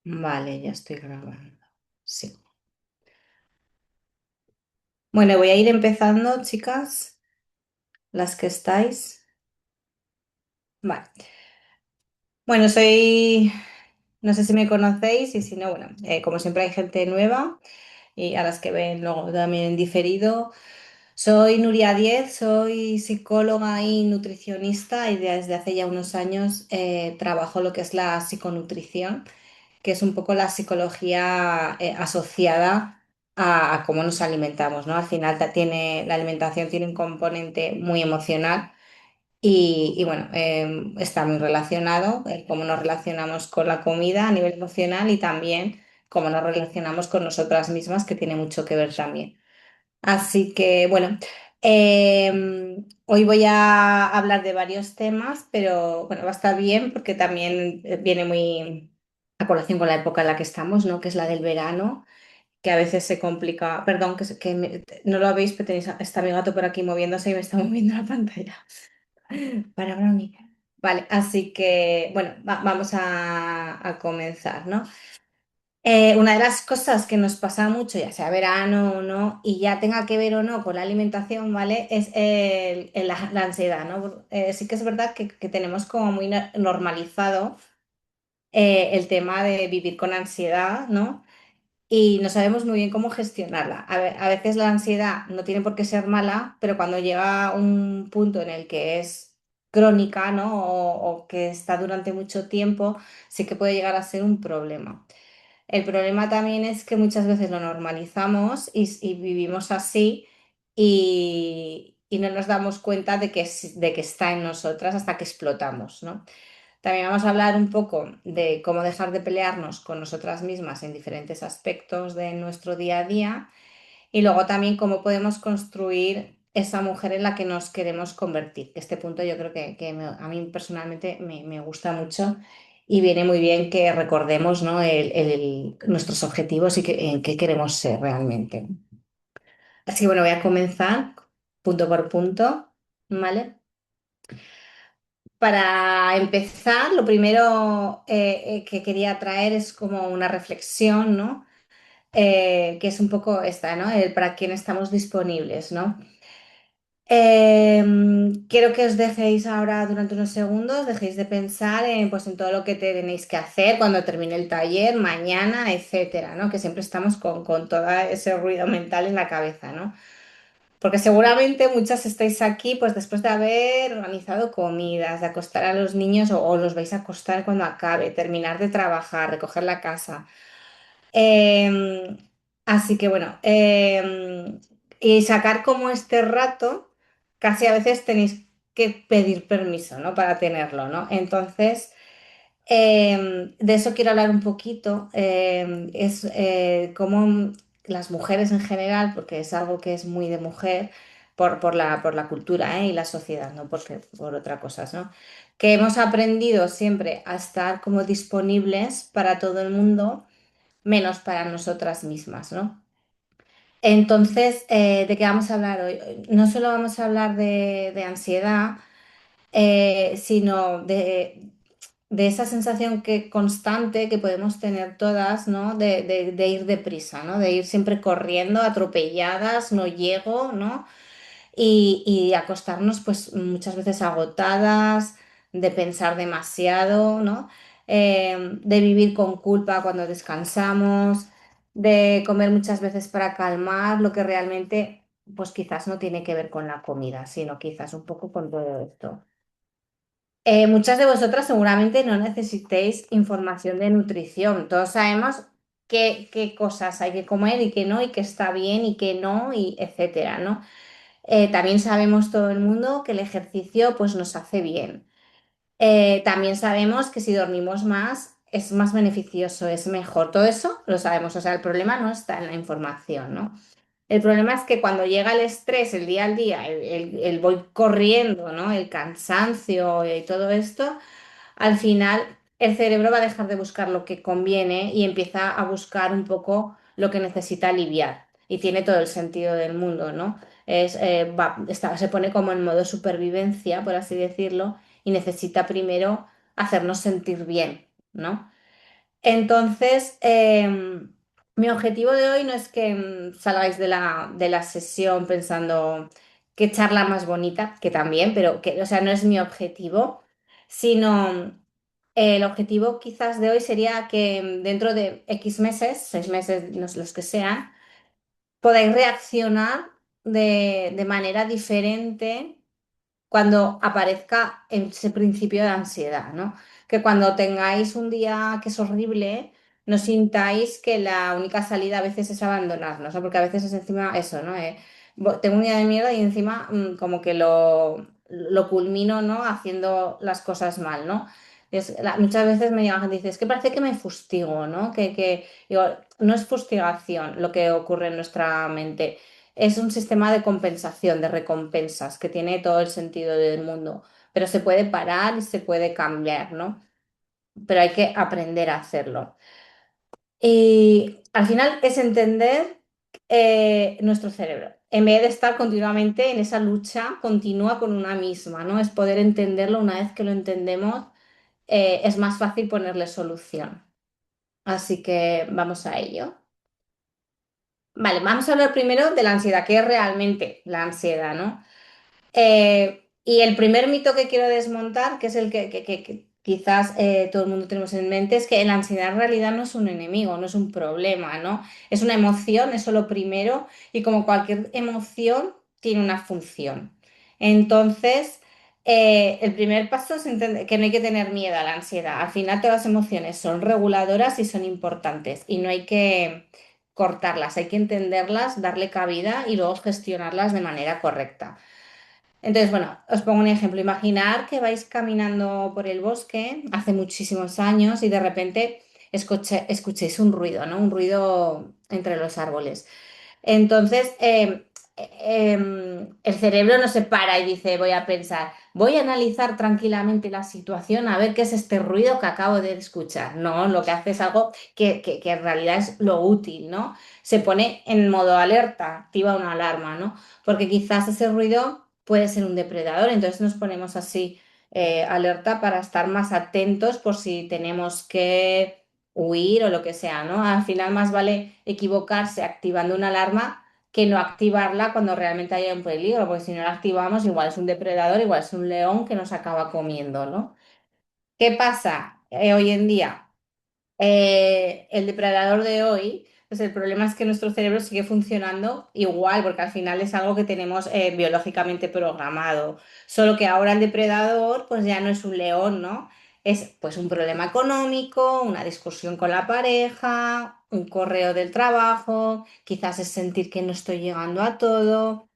Vale, ya estoy grabando. Sí. Bueno, voy a ir empezando, chicas, las que estáis. Vale. Bueno, no sé si me conocéis y si no, bueno, como siempre hay gente nueva y a las que ven luego también en diferido. Soy Nuria Diez, soy psicóloga y nutricionista y desde hace ya unos años trabajo lo que es la psiconutrición, que es un poco la psicología asociada a cómo nos alimentamos, ¿no? Al final la alimentación tiene un componente muy emocional y bueno, está muy relacionado, cómo nos relacionamos con la comida a nivel emocional y también cómo nos relacionamos con nosotras mismas, que tiene mucho que ver también. Así que bueno, hoy voy a hablar de varios temas, pero bueno, va a estar bien porque también viene muy a colación con la época en la que estamos, ¿no? Que es la del verano, que a veces se complica. Perdón, no lo habéis, pero está mi gato por aquí moviéndose y me está moviendo la pantalla. Para Brownie. Vale, así que bueno, vamos a comenzar, ¿no? Una de las cosas que nos pasa mucho, ya sea verano o no, y ya tenga que ver o no con la alimentación, ¿vale? Es la ansiedad, ¿no? Sí que es verdad que tenemos como muy normalizado el tema de vivir con ansiedad, ¿no? Y no sabemos muy bien cómo gestionarla. A veces la ansiedad no tiene por qué ser mala, pero cuando llega a un punto en el que es crónica, ¿no? O que está durante mucho tiempo, sí que puede llegar a ser un problema. El problema también es que muchas veces lo normalizamos y vivimos así y no nos damos cuenta de que está en nosotras hasta que explotamos, ¿no? También vamos a hablar un poco de cómo dejar de pelearnos con nosotras mismas en diferentes aspectos de nuestro día a día y luego también cómo podemos construir esa mujer en la que nos queremos convertir. Este punto yo creo a mí personalmente me gusta mucho y viene muy bien que recordemos, ¿no? Nuestros objetivos y en qué queremos ser realmente. Así que bueno, voy a comenzar punto por punto, ¿vale? Para empezar, lo primero que quería traer es como una reflexión, ¿no? Que es un poco esta, ¿no? El para quién estamos disponibles, ¿no? Quiero que os dejéis ahora durante unos segundos, dejéis de pensar pues, en todo lo que tenéis que hacer cuando termine el taller, mañana, etcétera, ¿no? Que siempre estamos con todo ese ruido mental en la cabeza, ¿no? Porque seguramente muchas estáis aquí pues después de haber organizado comidas, de acostar a los niños o los vais a acostar cuando acabe, terminar de trabajar, recoger la casa. Em, Así que bueno, y sacar como este rato, casi a veces tenéis que pedir permiso, ¿no? Para tenerlo, ¿no? Entonces, de eso quiero hablar un poquito. Es cómo las mujeres en general, porque es algo que es muy de mujer, por la cultura, y la sociedad, no por otra cosa, ¿no? Que hemos aprendido siempre a estar como disponibles para todo el mundo menos para nosotras mismas, ¿no? Entonces, ¿de qué vamos a hablar hoy? No solo vamos a hablar de ansiedad, sino de esa sensación constante que podemos tener todas, ¿no? De ir deprisa, ¿no? De ir siempre corriendo, atropelladas, no llego, ¿no? Y acostarnos pues muchas veces agotadas, de pensar demasiado, ¿no? De vivir con culpa cuando descansamos, de comer muchas veces para calmar lo que realmente pues quizás no tiene que ver con la comida, sino quizás un poco con todo esto. Muchas de vosotras seguramente no necesitéis información de nutrición. Todos sabemos qué cosas hay que comer y qué no, y qué está bien y qué no, y etcétera, ¿no? También sabemos todo el mundo que el ejercicio pues, nos hace bien. También sabemos que si dormimos más es más beneficioso, es mejor. Todo eso lo sabemos. O sea, el problema no está en la información, ¿no? El problema es que cuando llega el estrés, el día al día, el voy corriendo, ¿no? El cansancio y todo esto, al final el cerebro va a dejar de buscar lo que conviene y empieza a buscar un poco lo que necesita aliviar. Y tiene todo el sentido del mundo, ¿no? Se pone como en modo supervivencia, por así decirlo, y necesita primero hacernos sentir bien, ¿no? Entonces, mi objetivo de hoy no es que salgáis de la sesión pensando qué charla más bonita, que también, pero que, o sea, no es mi objetivo, sino el objetivo quizás de hoy sería que dentro de X meses, 6 meses, los que sean, podáis reaccionar de manera diferente cuando aparezca ese principio de ansiedad, ¿no? Que cuando tengáis un día que es horrible, no sintáis que la única salida a veces es abandonarnos, ¿no? Porque a veces es encima eso, ¿no? Tengo un día de mierda y encima como que lo culmino, ¿no? Haciendo las cosas mal, ¿no? Muchas veces me llegan gente y dice, es que parece que me fustigo, ¿no? Digo, no es fustigación lo que ocurre en nuestra mente, es un sistema de compensación, de recompensas, que tiene todo el sentido del mundo, pero se puede parar y se puede cambiar, ¿no? Pero hay que aprender a hacerlo. Y al final es entender nuestro cerebro, en vez de estar continuamente en esa lucha continua con una misma, ¿no? Es poder entenderlo. Una vez que lo entendemos, es más fácil ponerle solución. Así que vamos a ello. Vale, vamos a hablar primero de la ansiedad, que es realmente la ansiedad, ¿no? Y el primer mito que quiero desmontar, que es el que quizás todo el mundo tenemos en mente, es que la ansiedad en realidad no es un enemigo, no es un problema, ¿no? Es una emoción, eso lo primero, y como cualquier emoción, tiene una función. Entonces, el primer paso es entender que no hay que tener miedo a la ansiedad. Al final, todas las emociones son reguladoras y son importantes, y no hay que cortarlas, hay que entenderlas, darle cabida y luego gestionarlas de manera correcta. Entonces, bueno, os pongo un ejemplo. Imaginar que vais caminando por el bosque hace muchísimos años y de repente escuchéis un ruido, ¿no? Un ruido entre los árboles. Entonces, el cerebro no se para y dice, voy a pensar, voy a analizar tranquilamente la situación a ver qué es este ruido que acabo de escuchar. No, lo que hace es algo que en realidad es lo útil, ¿no? Se pone en modo alerta, activa una alarma, ¿no? Porque quizás ese ruido puede ser un depredador, entonces nos ponemos así alerta para estar más atentos por si tenemos que huir o lo que sea, ¿no? Al final más vale equivocarse activando una alarma que no activarla cuando realmente haya un peligro, porque si no la activamos, igual es un depredador, igual es un león que nos acaba comiendo, ¿no? ¿Qué pasa hoy en día? El depredador de hoy, pues el problema es que nuestro cerebro sigue funcionando igual, porque al final es algo que tenemos biológicamente programado. Solo que ahora el depredador, pues ya no es un león, ¿no? Es pues un problema económico, una discusión con la pareja, un correo del trabajo, quizás es sentir que no estoy llegando a todo,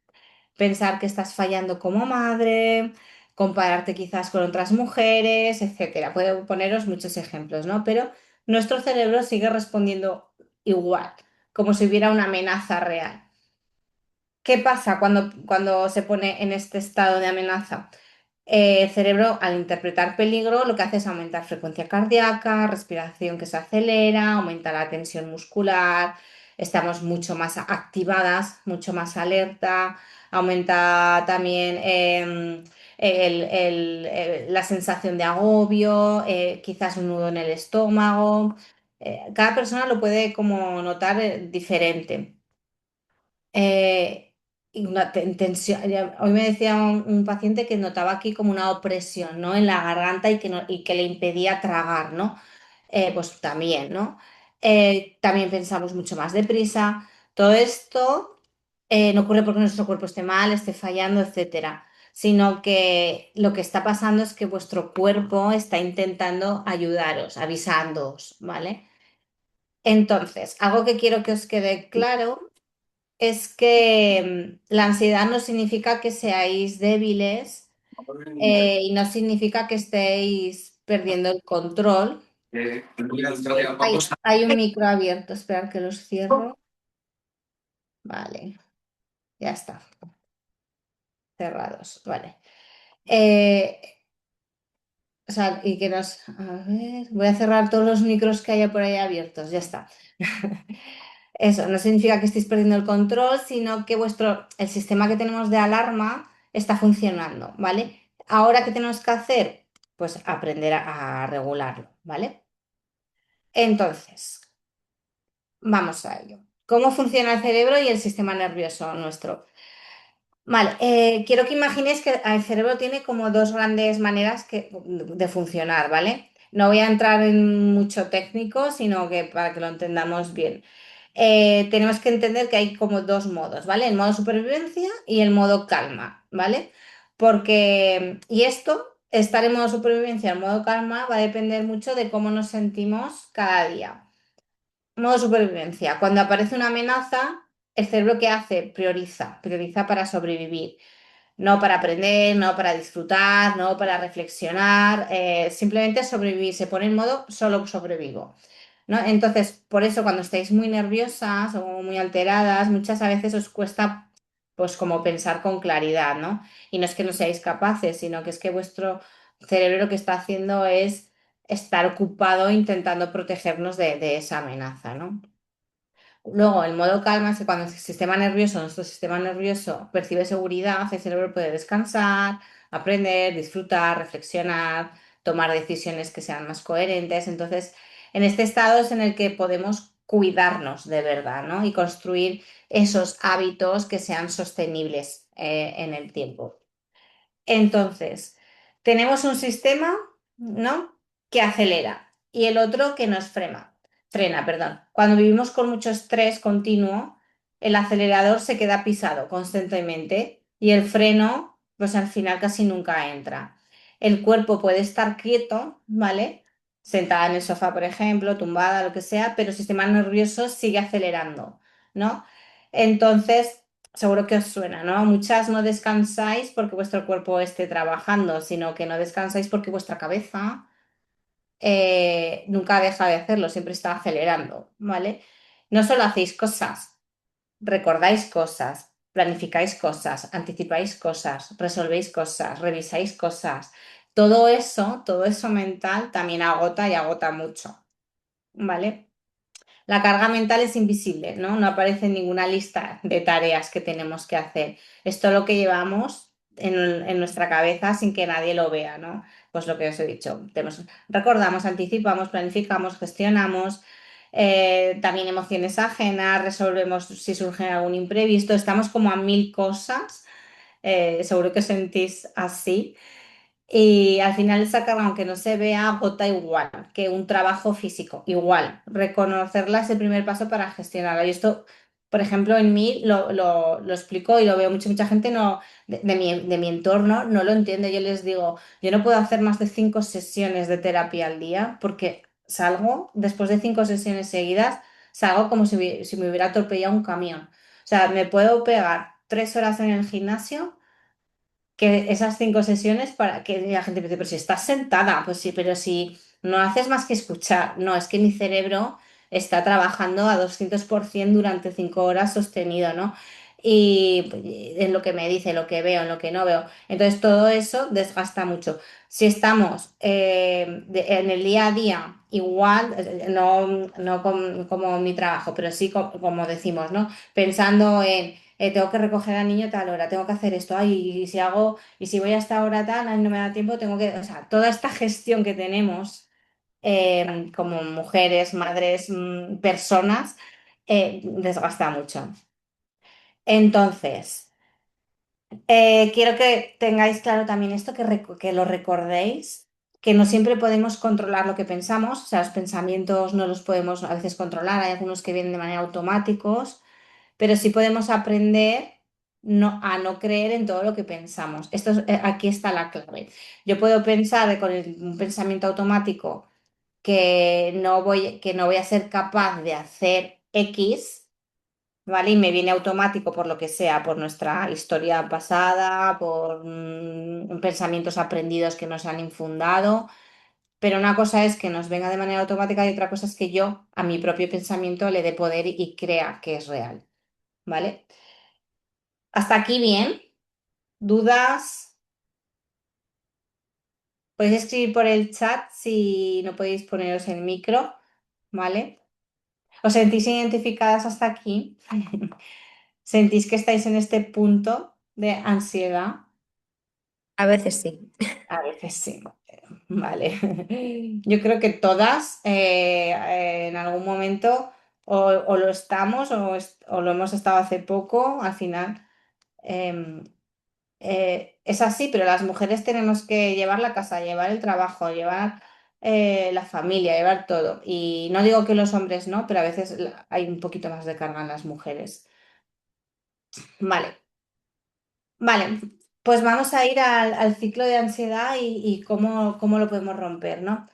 pensar que estás fallando como madre, compararte quizás con otras mujeres, etcétera. Puedo poneros muchos ejemplos, ¿no? Pero nuestro cerebro sigue respondiendo igual, como si hubiera una amenaza real. ¿Qué pasa cuando se pone en este estado de amenaza? El cerebro, al interpretar peligro, lo que hace es aumentar frecuencia cardíaca, respiración que se acelera, aumenta la tensión muscular, estamos mucho más activadas, mucho más alerta, aumenta también la sensación de agobio, quizás un nudo en el estómago. Cada persona lo puede como notar diferente. Y una tensión. Hoy me decía un paciente que notaba aquí como una opresión, ¿no? En la garganta y y que le impedía tragar, ¿no? Pues también, ¿no? También pensamos mucho más deprisa. Todo esto no ocurre porque nuestro cuerpo esté mal, esté fallando, etcétera, sino que lo que está pasando es que vuestro cuerpo está intentando ayudaros, avisándoos, ¿vale? Entonces, algo que quiero que os quede claro es que la ansiedad no significa que seáis débiles y no significa que estéis perdiendo el control. Hay un micro abierto, esperar que los cierro. Vale, ya está, cerrados. Vale. Eh, o sea, y que nos... A ver, voy a cerrar todos los micros que haya por ahí abiertos, ya está. Eso no significa que estéis perdiendo el control, sino que el sistema que tenemos de alarma está funcionando, ¿vale? Ahora, ¿qué tenemos que hacer? Pues aprender a regularlo, ¿vale? Entonces, vamos a ello. ¿Cómo funciona el cerebro y el sistema nervioso nuestro? Vale, quiero que imaginéis que el cerebro tiene como dos grandes maneras de funcionar, ¿vale? No voy a entrar en mucho técnico, sino que para que lo entendamos bien. Tenemos que entender que hay como dos modos, ¿vale? El modo supervivencia y el modo calma, ¿vale? Y esto, estar en modo supervivencia o en modo calma, va a depender mucho de cómo nos sentimos cada día. Modo supervivencia. Cuando aparece una amenaza, el cerebro ¿qué hace? Prioriza para sobrevivir. No para aprender, no para disfrutar, no para reflexionar, simplemente sobrevivir, se pone en modo solo sobrevivo, ¿no? Entonces, por eso cuando estáis muy nerviosas o muy alteradas, muchas a veces os cuesta pues como pensar con claridad, ¿no? Y no es que no seáis capaces, sino que es que vuestro cerebro lo que está haciendo es estar ocupado intentando protegernos de esa amenaza, ¿no? Luego, el modo calma es que cuando el sistema nervioso, nuestro sistema nervioso percibe seguridad, el cerebro puede descansar, aprender, disfrutar, reflexionar, tomar decisiones que sean más coherentes. Entonces, en este estado es en el que podemos cuidarnos de verdad, ¿no? Y construir esos hábitos que sean sostenibles, en el tiempo. Entonces, tenemos un sistema, ¿no? Que acelera y el otro que nos frena, perdón. Cuando vivimos con mucho estrés continuo, el acelerador se queda pisado constantemente y el freno, pues al final casi nunca entra. El cuerpo puede estar quieto, ¿vale? Sentada en el sofá, por ejemplo, tumbada, lo que sea, pero el sistema nervioso sigue acelerando, ¿no? Entonces, seguro que os suena, ¿no? Muchas no descansáis porque vuestro cuerpo esté trabajando, sino que no descansáis porque vuestra cabeza nunca deja de hacerlo, siempre está acelerando, ¿vale? No solo hacéis cosas, recordáis cosas, planificáis cosas, anticipáis cosas, resolvéis cosas, revisáis cosas. Todo eso mental también agota y agota mucho, ¿vale? La carga mental es invisible, ¿no? No aparece en ninguna lista de tareas que tenemos que hacer. Es todo lo que llevamos en nuestra cabeza sin que nadie lo vea, ¿no? Pues lo que os he dicho. Recordamos, anticipamos, planificamos, gestionamos, también emociones ajenas, resolvemos si surge algún imprevisto. Estamos como a mil cosas. Seguro que os sentís así. Y al final esa carga, aunque no se vea, agota igual que un trabajo físico. Igual, reconocerla es el primer paso para gestionarla. Y esto, por ejemplo, en mí lo explico y lo veo mucha gente no, de mi entorno no lo entiende. Yo les digo, yo no puedo hacer más de 5 sesiones de terapia al día porque salgo, después de 5 sesiones seguidas, salgo como si me hubiera atropellado un camión. O sea, me puedo pegar 3 horas en el gimnasio que esas 5 sesiones para que la gente me dice, pero si estás sentada, pues sí, pero si no haces más que escuchar, no, es que mi cerebro está trabajando a 200% durante 5 horas sostenido, ¿no? Y en lo que me dice, lo que veo, en lo que no veo. Entonces todo eso desgasta mucho. Si estamos en el día a día, igual, no como mi trabajo, pero sí como decimos, ¿no? Pensando en tengo que recoger al niño a tal hora, tengo que hacer esto, ay, y si voy a esta hora tal, ay, no me da tiempo, tengo que, o sea, toda esta gestión que tenemos como mujeres, madres, personas, desgasta mucho. Entonces, quiero que tengáis claro también esto, que lo recordéis, que no siempre podemos controlar lo que pensamos, o sea, los pensamientos no los podemos a veces controlar, hay algunos que vienen de manera automáticos, pero sí podemos aprender a no creer en todo lo que pensamos. Aquí está la clave. Yo puedo pensar un pensamiento automático que no voy a ser capaz de hacer X, ¿vale? Y me viene automático por lo que sea, por nuestra historia pasada, por pensamientos aprendidos que nos han infundado. Pero una cosa es que nos venga de manera automática y otra cosa es que yo a mi propio pensamiento le dé poder y crea que es real, ¿vale? Hasta aquí bien. ¿Dudas? Podéis escribir por el chat si no podéis poneros el micro, ¿vale? ¿Os sentís identificadas hasta aquí? ¿Sentís que estáis en este punto de ansiedad? A veces sí. A veces sí. Vale. Yo creo que todas en algún momento o lo estamos o lo hemos estado hace poco, al final. em, es así, pero las mujeres tenemos que llevar la casa, llevar el trabajo, llevar la familia, llevar todo. Y no digo que los hombres no, pero a veces hay un poquito más de carga en las mujeres. Vale, vale. Pues vamos a ir al ciclo de ansiedad y cómo lo podemos romper, ¿no?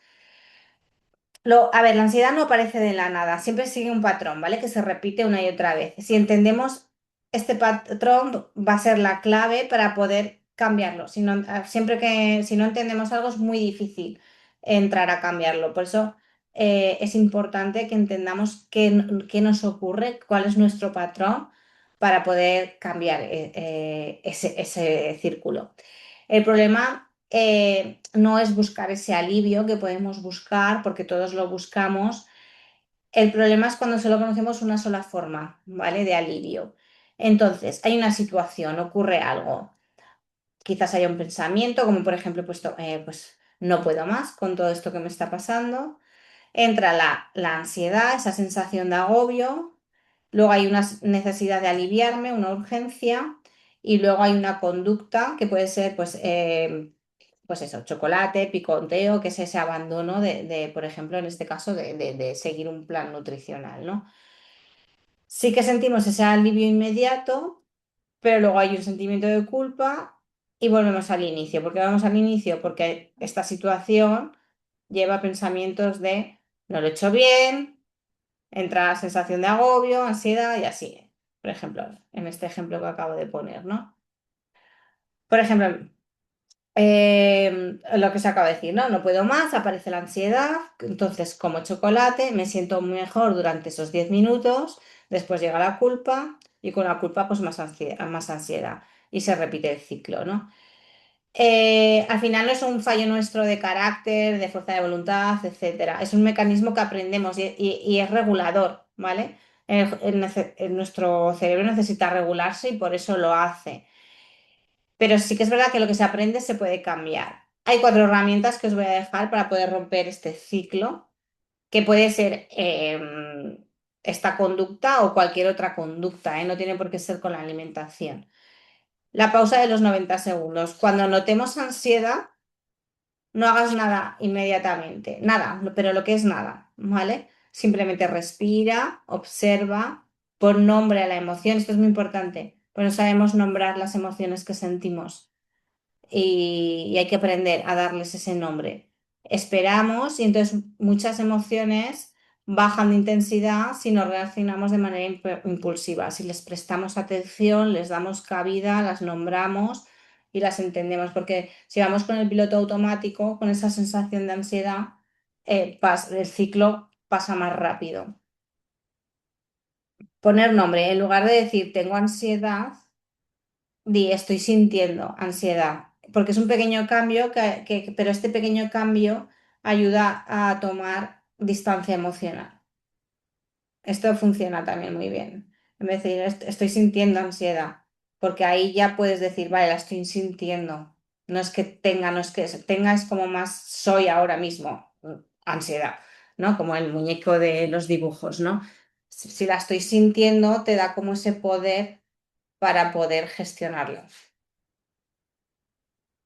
A ver, la ansiedad no aparece de la nada, siempre sigue un patrón, ¿vale? Que se repite una y otra vez. Si entendemos este patrón, va a ser la clave para poder cambiarlo. Si no entendemos algo, es muy difícil entrar a cambiarlo. Por eso es importante que entendamos qué nos ocurre, cuál es nuestro patrón para poder cambiar ese círculo. El problema no es buscar ese alivio que podemos buscar, porque todos lo buscamos. El problema es cuando solo conocemos una sola forma, ¿vale? De alivio. Entonces, hay una situación, ocurre algo. Quizás haya un pensamiento, como por ejemplo, pues no puedo más con todo esto que me está pasando. Entra la ansiedad, esa sensación de agobio, luego hay una necesidad de aliviarme, una urgencia, y luego hay una conducta que puede ser, pues eso, chocolate, picoteo, que es ese abandono por ejemplo, en este caso, de seguir un plan nutricional, ¿no? Sí que sentimos ese alivio inmediato, pero luego hay un sentimiento de culpa y volvemos al inicio. ¿Por qué vamos al inicio? Porque esta situación lleva pensamientos de no lo he hecho bien, entra la sensación de agobio, ansiedad y así. Por ejemplo, en este ejemplo que acabo de poner, ¿no? Por ejemplo, lo que se acaba de decir, ¿no? No puedo más, aparece la ansiedad, entonces como chocolate, me siento mejor durante esos 10 minutos, después llega la culpa y con la culpa pues más ansiedad y se repite el ciclo, ¿no? Al final no es un fallo nuestro de carácter, de fuerza de voluntad, etcétera. Es un mecanismo que aprendemos y es regulador, ¿vale? Nuestro cerebro necesita regularse y por eso lo hace. Pero sí que es verdad que lo que se aprende se puede cambiar. Hay cuatro herramientas que os voy a dejar para poder romper este ciclo, que puede ser esta conducta o cualquier otra conducta, ¿eh? No tiene por qué ser con la alimentación. La pausa de los 90 segundos. Cuando notemos ansiedad, no hagas nada inmediatamente, nada, pero lo que es nada, ¿vale? Simplemente respira, observa, pon nombre a la emoción. Esto es muy importante, pues no sabemos nombrar las emociones que sentimos y hay que aprender a darles ese nombre. Esperamos y entonces muchas emociones bajan de intensidad si no reaccionamos de manera impulsiva. Si les prestamos atención, les damos cabida, las nombramos y las entendemos, porque si vamos con el piloto automático, con esa sensación de ansiedad, el ciclo pasa más rápido. Poner nombre, en lugar de decir tengo ansiedad, di, estoy sintiendo ansiedad, porque es un pequeño cambio, pero este pequeño cambio ayuda a tomar distancia emocional. Esto funciona también muy bien. En vez de decir, Estoy sintiendo ansiedad", porque ahí ya puedes decir, vale, la estoy sintiendo. No es que tenga, no es que tenga, es como más soy ahora mismo, ansiedad, ¿no? Como el muñeco de los dibujos, ¿no? Si la estoy sintiendo, te da como ese poder para poder gestionarlo.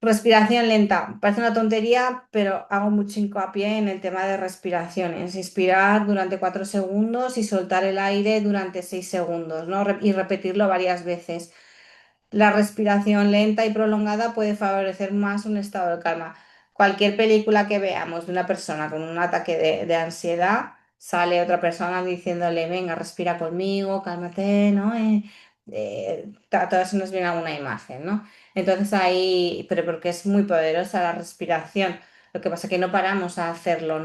Respiración lenta. Parece una tontería, pero hago mucho hincapié en el tema de respiraciones. Inspirar durante 4 segundos y soltar el aire durante 6 segundos, ¿no? Y repetirlo varias veces. La respiración lenta y prolongada puede favorecer más un estado de calma. Cualquier película que veamos de una persona con un ataque de ansiedad, sale otra persona diciéndole, venga, respira conmigo, cálmate, ¿no? A todos nos viene alguna imagen, ¿no? Entonces ahí, pero porque es muy poderosa la respiración. Lo que pasa es que no paramos a hacerlo,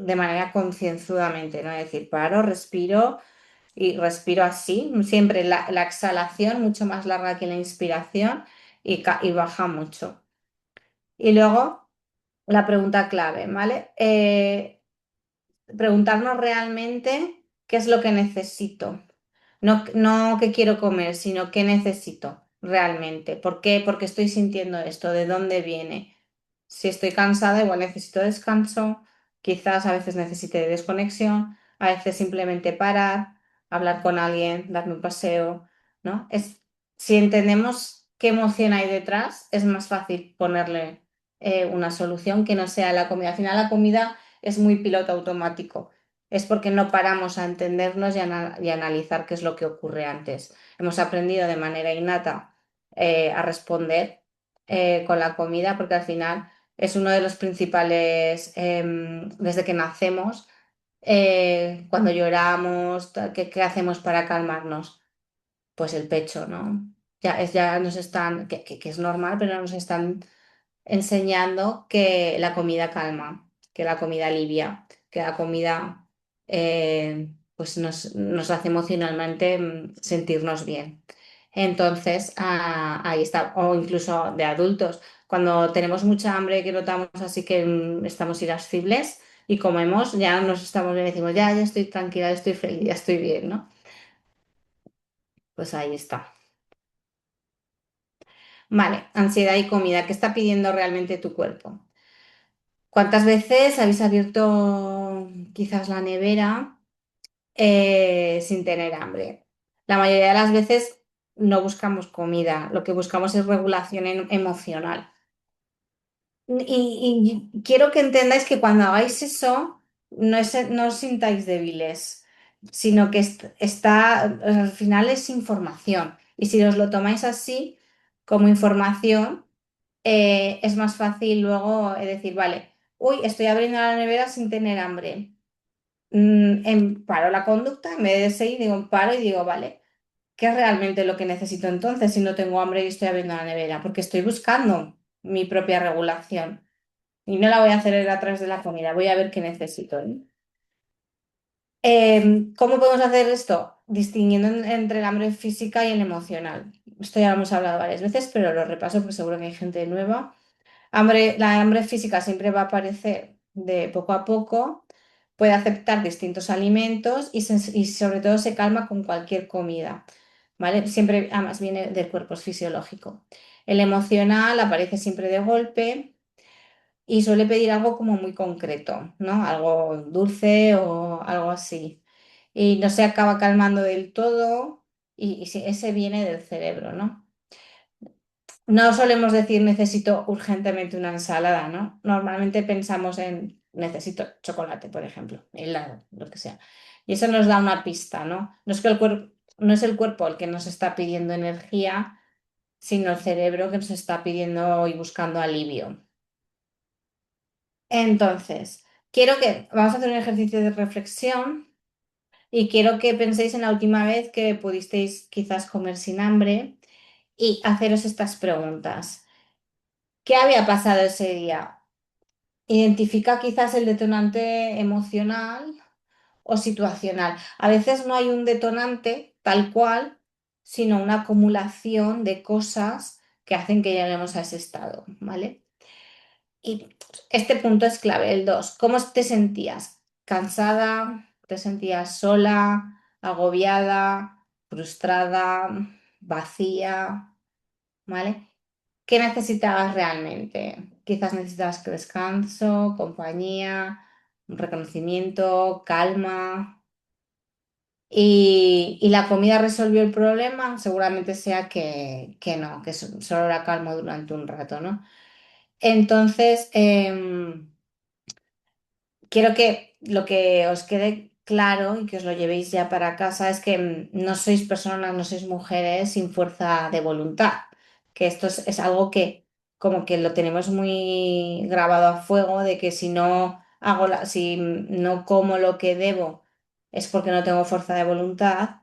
de manera concienzudamente, ¿no? Es decir, paro, respiro y respiro así, siempre la exhalación mucho más larga que la inspiración y baja mucho. Y luego la pregunta clave, ¿vale? Preguntarnos realmente qué es lo que necesito. No qué quiero comer, sino qué necesito. realmente? ¿Por qué? Porque estoy sintiendo esto, ¿de dónde viene? Si estoy cansada, igual necesito descanso, quizás a veces necesite desconexión, a veces simplemente parar, hablar con alguien, darme un paseo, ¿no? Si entendemos qué emoción hay detrás, es más fácil ponerle una solución que no sea la comida. Al final la comida es muy piloto automático. Es porque no paramos a entendernos y analizar qué es lo que ocurre antes. Hemos aprendido de manera innata a responder con la comida porque al final es uno de los principales, desde que nacemos, cuando lloramos, ¿qué hacemos para calmarnos? Pues el pecho, ¿no? Ya nos están, que es normal, pero nos están enseñando que la comida calma, que la comida alivia, que la comida pues nos hace emocionalmente sentirnos bien. Entonces, ahí está, o incluso de adultos, cuando tenemos mucha hambre, que notamos así que estamos irascibles y comemos, ya nos estamos bien, decimos, ya estoy tranquila, ya estoy feliz, ya estoy bien, ¿no? Pues ahí está. Vale, ansiedad y comida, ¿qué está pidiendo realmente tu cuerpo? ¿Cuántas veces habéis abierto quizás la nevera sin tener hambre? La mayoría de las veces no buscamos comida, lo que buscamos es regulación emocional. Y quiero que entendáis que cuando hagáis eso, no os sintáis débiles, sino que al final es información. Y si os lo tomáis así, como información, es más fácil luego decir, vale, uy, estoy abriendo la nevera sin tener hambre. Paro la conducta, en vez de seguir, digo, paro y digo, vale, ¿qué es realmente lo que necesito entonces si no tengo hambre y estoy abriendo la nevera? Porque estoy buscando mi propia regulación y no la voy a hacer a través de la comida, voy a ver qué necesito, ¿no? ¿Cómo podemos hacer esto? Distinguiendo entre el hambre física y el emocional. Esto ya lo hemos hablado varias veces, pero lo repaso porque seguro que hay gente nueva. La hambre física siempre va a aparecer de poco a poco, puede aceptar distintos alimentos y sobre todo se calma con cualquier comida, ¿vale? Siempre, además, viene del cuerpo, es fisiológico. El emocional aparece siempre de golpe y suele pedir algo como muy concreto, ¿no? Algo dulce o algo así. Y no se acaba calmando del todo y sí, ese viene del cerebro, ¿no? No solemos decir necesito urgentemente una ensalada, ¿no? Normalmente pensamos en necesito chocolate, por ejemplo, helado, lo que sea. Y eso nos da una pista, ¿no? No es que no es el cuerpo el que nos está pidiendo energía, sino el cerebro que nos está pidiendo y buscando alivio. Entonces, vamos a hacer un ejercicio de reflexión y quiero que penséis en la última vez que pudisteis quizás comer sin hambre y haceros estas preguntas. ¿Qué había pasado ese día? Identifica quizás el detonante emocional o situacional. A veces no hay un detonante tal cual, sino una acumulación de cosas que hacen que lleguemos a ese estado, ¿vale? Y este punto es clave, el 2. ¿Cómo te sentías? ¿Cansada? ¿Te sentías sola? ¿Agobiada? ¿Frustrada? ¿Vacía? ¿Vale? ¿Qué necesitabas realmente? Quizás necesitabas descanso, compañía, un reconocimiento, calma. ¿Y la comida resolvió el problema? Seguramente sea que no, que solo la calmo durante un rato, ¿no? Entonces, quiero que lo que os quede claro y que os lo llevéis ya para casa es que no sois personas, no sois mujeres sin fuerza de voluntad, que esto es algo que como que lo tenemos muy grabado a fuego de que si no si no como lo que debo es porque no tengo fuerza de voluntad,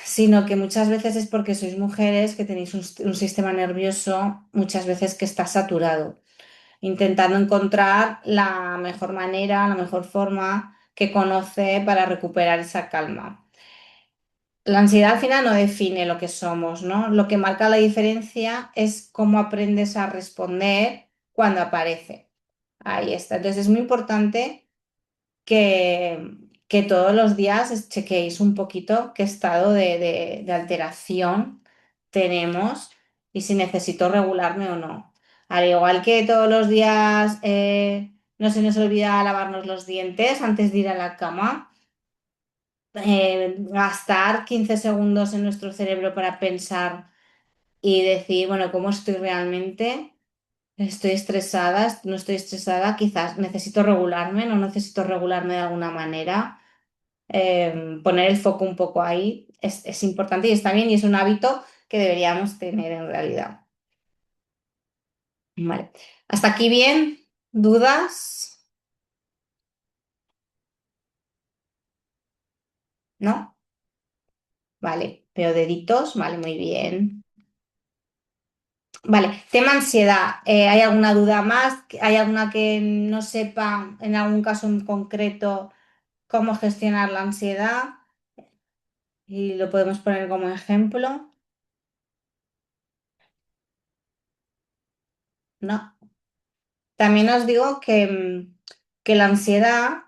sino que muchas veces es porque sois mujeres que tenéis un sistema nervioso muchas veces que está saturado intentando encontrar la mejor manera, la mejor forma que conoce para recuperar esa calma. La ansiedad al final no define lo que somos, ¿no? Lo que marca la diferencia es cómo aprendes a responder cuando aparece. Ahí está. Entonces es muy importante que todos los días chequeéis un poquito qué estado de alteración tenemos y si necesito regularme o no. Al igual que todos los días no se nos olvida lavarnos los dientes antes de ir a la cama, gastar 15 segundos en nuestro cerebro para pensar y decir, bueno, ¿cómo estoy realmente? ¿Estoy estresada? ¿No estoy estresada? Quizás necesito regularme, no necesito regularme de alguna manera. Poner el foco un poco ahí es importante y está bien y es un hábito que deberíamos tener en realidad. Vale. ¿Hasta aquí bien? ¿Dudas? ¿No? Vale. Veo deditos. Vale, muy bien. Vale. Tema ansiedad. ¿Hay alguna duda más? ¿Hay alguna que no sepa en algún caso en concreto cómo gestionar la ansiedad? Y lo podemos poner como ejemplo. No. También os digo que la ansiedad,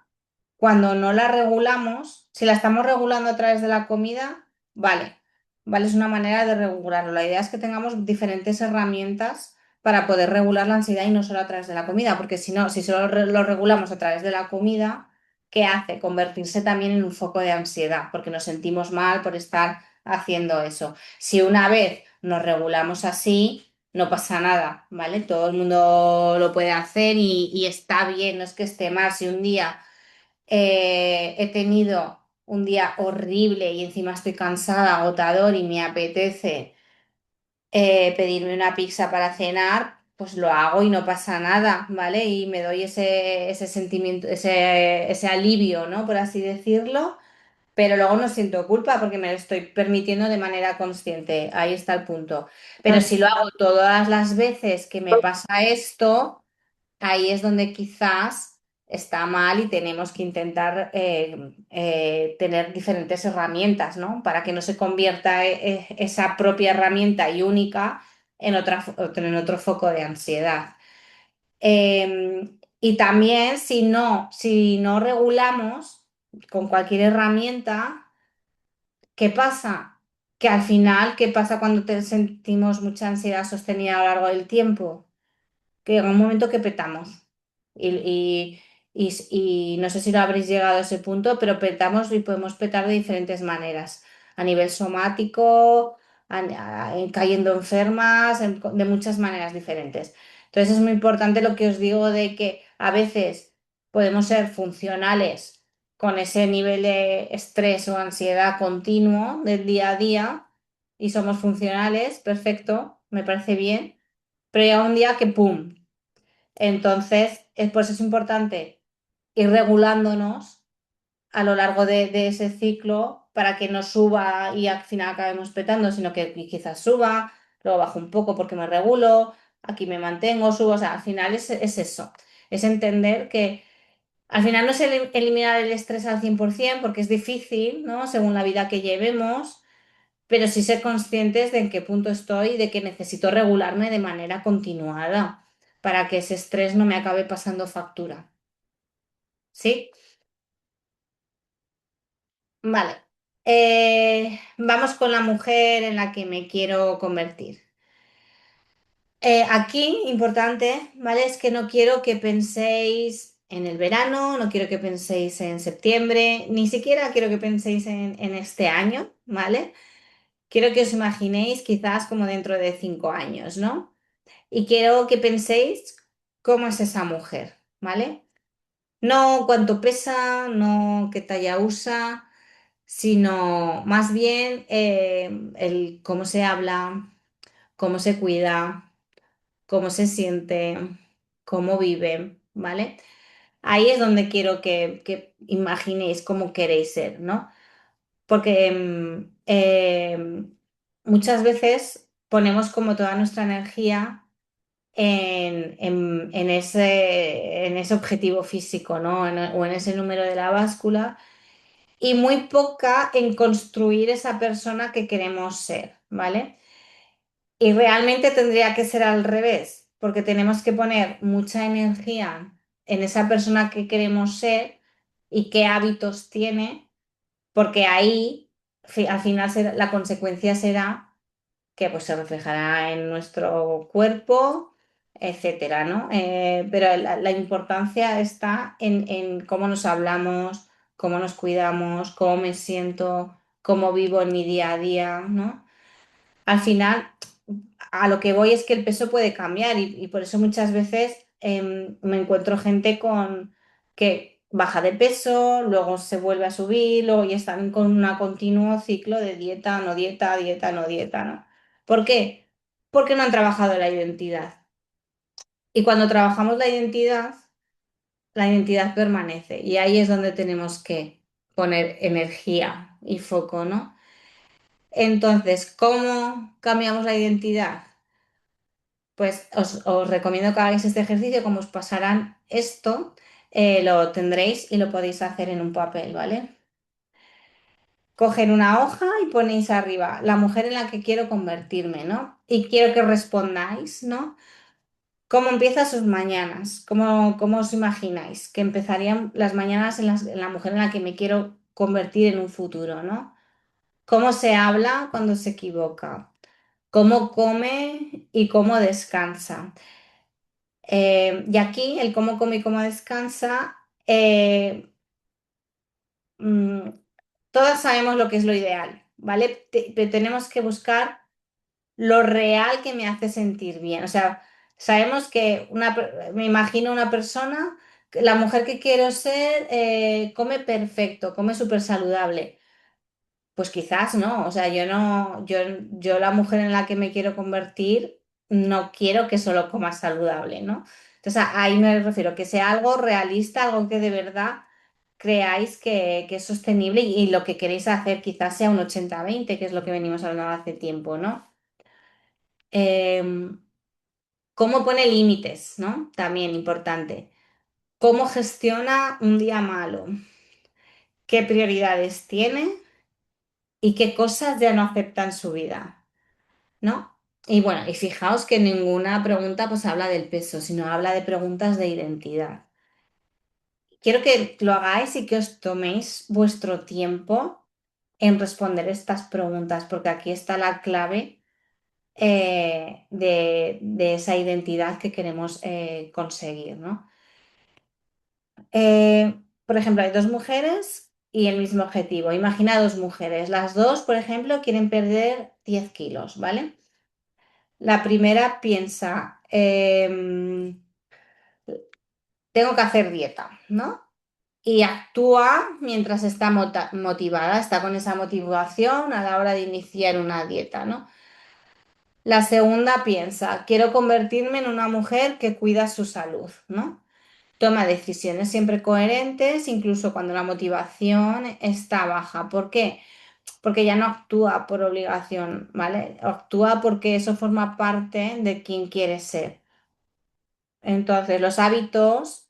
cuando no la regulamos, si la estamos regulando a través de la comida, vale, vale, es una manera de regularlo. La idea es que tengamos diferentes herramientas para poder regular la ansiedad y no solo a través de la comida, porque si no, si solo lo regulamos a través de la comida, ¿qué hace? Convertirse también en un foco de ansiedad, porque nos sentimos mal por estar haciendo eso. Si una vez nos regulamos así, no pasa nada, ¿vale? Todo el mundo lo puede hacer y está bien, no es que esté mal. Si un día he tenido un día horrible y encima estoy cansada, agotador y me apetece pedirme una pizza para cenar, pues lo hago y no pasa nada, ¿vale? Y me doy ese sentimiento, ese alivio, ¿no? Por así decirlo. Pero luego no siento culpa porque me lo estoy permitiendo de manera consciente. Ahí está el punto. Pero si lo hago todas las veces que me pasa esto, ahí es donde quizás está mal y tenemos que intentar tener diferentes herramientas, ¿no? Para que no se convierta esa propia herramienta y única en en otro foco de ansiedad. Y también si no regulamos con cualquier herramienta, ¿qué pasa? Que al final, ¿qué pasa cuando sentimos mucha ansiedad sostenida a lo largo del tiempo? Que llega un momento que petamos. Y, y- y no sé si lo habréis llegado a ese punto, pero petamos y podemos petar de diferentes maneras. A nivel somático, cayendo enfermas, de muchas maneras diferentes. Entonces es muy importante lo que os digo de que a veces podemos ser funcionales con ese nivel de estrés o ansiedad continuo del día a día y somos funcionales, perfecto, me parece bien, pero llega un día que ¡pum! Entonces, pues es importante ir regulándonos a lo largo de ese ciclo para que no suba y al final acabemos petando, sino que quizás suba, luego bajo un poco porque me regulo, aquí me mantengo, subo, o sea, al final es eso, es entender que al final no es eliminar el estrés al 100% porque es difícil, ¿no? Según la vida que llevemos, pero sí ser conscientes de en qué punto estoy y de que necesito regularme de manera continuada para que ese estrés no me acabe pasando factura. ¿Sí? Vale. Vamos con la mujer en la que me quiero convertir. Aquí, importante, ¿vale? Es que no quiero que penséis en el verano, no quiero que penséis en septiembre, ni siquiera quiero que penséis en este año, ¿vale? Quiero que os imaginéis quizás como dentro de 5 años, ¿no? Y quiero que penséis cómo es esa mujer, ¿vale? No cuánto pesa, no qué talla usa, sino más bien el cómo se habla, cómo se cuida, cómo se siente, cómo vive, ¿vale? Ahí es donde quiero que imaginéis cómo queréis ser, ¿no? Porque muchas veces ponemos como toda nuestra energía en ese objetivo físico, ¿no? O en ese número de la báscula y muy poca en construir esa persona que queremos ser, ¿vale? Y realmente tendría que ser al revés, porque tenemos que poner mucha energía en esa persona que queremos ser y qué hábitos tiene, porque ahí al final la consecuencia será que pues se reflejará en nuestro cuerpo, etcétera, ¿no? Pero la importancia está en cómo nos hablamos, cómo nos cuidamos, cómo me siento, cómo vivo en mi día a día, ¿no? Al final, a lo que voy es que el peso puede cambiar y por eso muchas veces me encuentro gente con que baja de peso, luego se vuelve a subir, luego ya están con un continuo ciclo de dieta, no dieta, dieta, no dieta, ¿no? ¿Por qué? Porque no han trabajado la identidad. Y cuando trabajamos la identidad permanece y ahí es donde tenemos que poner energía y foco, ¿no? Entonces, ¿cómo cambiamos la identidad? Pues os recomiendo que hagáis este ejercicio, como os pasarán esto, lo tendréis y lo podéis hacer en un papel, ¿vale? Coger una hoja y ponéis arriba la mujer en la que quiero convertirme, ¿no? Y quiero que respondáis, ¿no? ¿Cómo empiezan sus mañanas? ¿Cómo os imagináis que empezarían las mañanas en la mujer en la que me quiero convertir en un futuro, ¿no? ¿Cómo se habla cuando se equivoca? ¿Cómo come y cómo descansa? Y aquí el cómo come y cómo descansa, mm, todas sabemos lo que es lo ideal, ¿vale? Tenemos que buscar lo real que me hace sentir bien. O sea, sabemos que me imagino una persona, que la mujer que quiero ser, come perfecto, come súper saludable. Pues quizás no, o sea, yo no, yo la mujer en la que me quiero convertir, no quiero que solo coma saludable, ¿no? Entonces ahí me refiero, que sea algo realista, algo que de verdad creáis que es sostenible y lo que queréis hacer quizás sea un 80-20, que es lo que venimos hablando hace tiempo, ¿no? Em, ¿Cómo pone límites, ¿no? También importante. ¿Cómo gestiona un día malo? ¿Qué prioridades tiene? ¿Y qué cosas ya no acepta en su vida? ¿No? Y bueno, y fijaos que ninguna pregunta pues habla del peso, sino habla de preguntas de identidad. Quiero que lo hagáis y que os toméis vuestro tiempo en responder estas preguntas, porque aquí está la clave de esa identidad que queremos conseguir, ¿no? Por ejemplo, hay dos mujeres y el mismo objetivo. Imagina dos mujeres. Las dos, por ejemplo, quieren perder 10 kilos, ¿vale? La primera piensa, tengo que hacer dieta, ¿no? Y actúa mientras está motivada, está con esa motivación a la hora de iniciar una dieta, ¿no? La segunda piensa, quiero convertirme en una mujer que cuida su salud, ¿no? Toma decisiones siempre coherentes, incluso cuando la motivación está baja. ¿Por qué? Porque ya no actúa por obligación, ¿vale? Actúa porque eso forma parte de quien quiere ser. Entonces, los hábitos